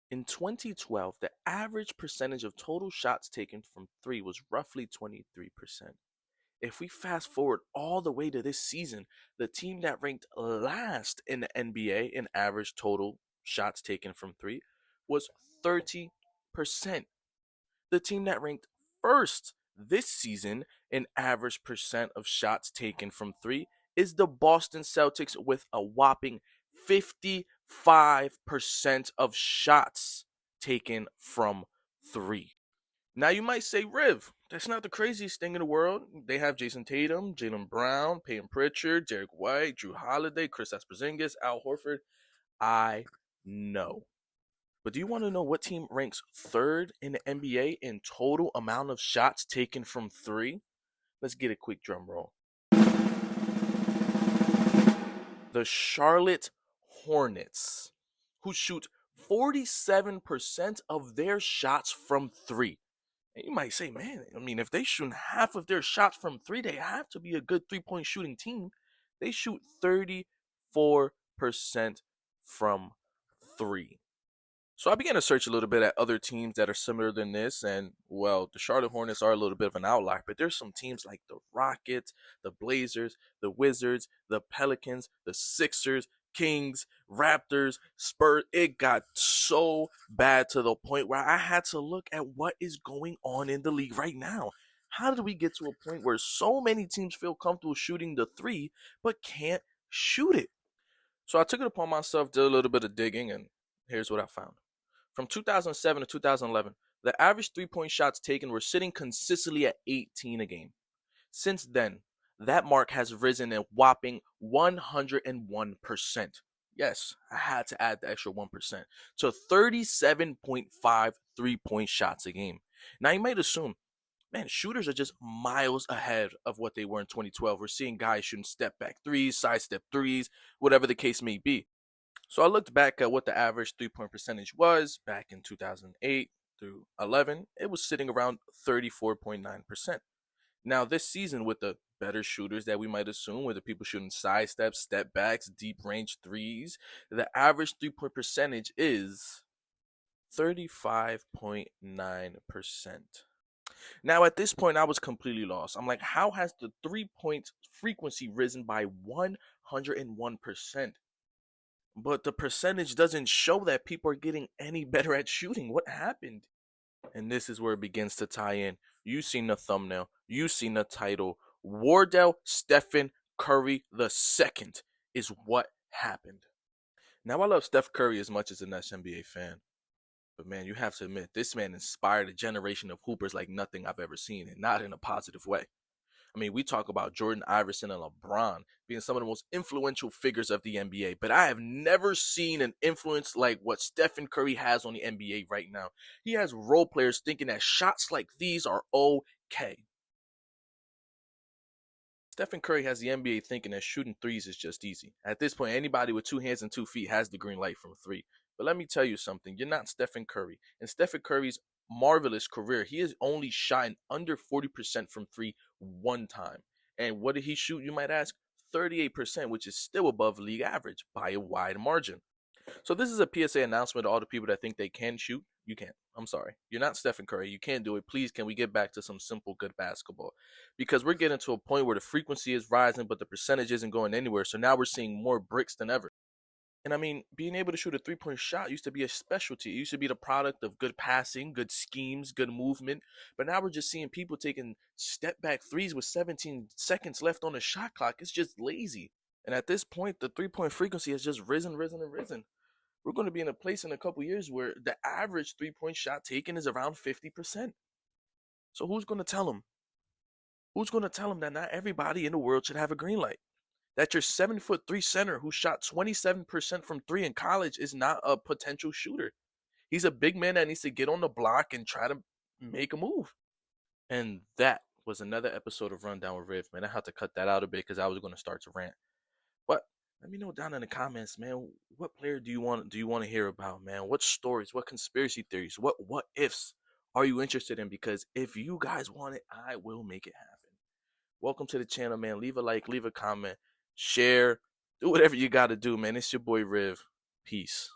In 2012, the average percentage of total shots taken from three was roughly 23%. If we fast forward all the way to this season, the team that ranked last in the NBA in average total shots taken from three was 30%. The team that ranked first this season in average percent of shots taken from three is the Boston Celtics with a whopping 55% of shots taken from three. Now you might say, Riv, that's not the craziest thing in the world. They have Jason Tatum, Jalen Brown, Peyton Pritchard, Derek White, Drew Holiday, Chris Porzingis, Al Horford. I know. But do you want to know what team ranks third in the NBA in total amount of shots taken from three? Let's get a quick drum roll. The Charlotte Hornets, who shoot 47% of their shots from three. And you might say, man, I mean, if they shoot half of their shots from three, they have to be a good 3-point shooting team. They shoot 34% from three. So I began to search a little bit at other teams that are similar than this, and well, the Charlotte Hornets are a little bit of an outlier, but there's some teams like the Rockets, the Blazers, the Wizards, the Pelicans, the Sixers, Kings, Raptors, Spurs. It got so bad to the point where I had to look at what is going on in the league right now. How did we get to a point where so many teams feel comfortable shooting the three but can't shoot it? So I took it upon myself, did a little bit of digging, and here's what I found. From 2007 to 2011, the average 3-point shots taken were sitting consistently at 18 a game. Since then, that mark has risen a whopping 101%. Yes, I had to add the extra 1% to 37.5 3-point shots a game. Now, you might assume, man, shooters are just miles ahead of what they were in 2012. We're seeing guys shooting step back threes, side step threes, whatever the case may be. So I looked back at what the average 3-point percentage was back in 2008 through 11. It was sitting around 34.9%. Now this season, with the better shooters that we might assume, with the people shooting side steps, step backs, deep range threes, the average 3-point percentage is 35.9%. Now at this point, I was completely lost. I'm like, how has the 3-point frequency risen by 101%? But the percentage doesn't show that people are getting any better at shooting. What happened? And this is where it begins to tie in. You seen the thumbnail. You seen the title. Wardell Stephen Curry the second is what happened. Now, I love Steph Curry as much as an NBA fan. But man, you have to admit, this man inspired a generation of hoopers like nothing I've ever seen, and not in a positive way. I mean, we talk about Jordan Iverson and LeBron being some of the most influential figures of the NBA, but I have never seen an influence like what Stephen Curry has on the NBA right now. He has role players thinking that shots like these are okay. Stephen Curry has the NBA thinking that shooting threes is just easy. At this point, anybody with 2 hands and 2 feet has the green light from three. But let me tell you something. You're not Stephen Curry. In Stephen Curry's marvelous career, he has only shot under 40% from three one time. And what did he shoot, you might ask? 38%, which is still above league average by a wide margin. So this is a PSA announcement to all the people that think they can shoot. You can't. I'm sorry. You're not Stephen Curry. You can't do it. Please, can we get back to some simple, good basketball? Because we're getting to a point where the frequency is rising, but the percentage isn't going anywhere. So now we're seeing more bricks than ever. And I mean, being able to shoot a 3-point shot used to be a specialty. It used to be the product of good passing, good schemes, good movement. But now we're just seeing people taking step back threes with 17 seconds left on the shot clock. It's just lazy. And at this point, the 3-point frequency has just risen, risen, and risen. We're going to be in a place in a couple years where the average 3-point shot taken is around 50%. So who's going to tell them? Who's going to tell them that not everybody in the world should have a green light? That your 7'3" center who shot 27% from three in college is not a potential shooter. He's a big man that needs to get on the block and try to make a move. And that was another episode of Rundown with Riv, man. I had to cut that out a bit because I was going to start to rant. But let me know down in the comments, man. What player do you want to hear about, man? What stories, what conspiracy theories, what ifs are you interested in? Because if you guys want it, I will make it happen. Welcome to the channel, man. Leave a like, leave a comment, share, do whatever you got to do, man. It's your boy Riv. Peace.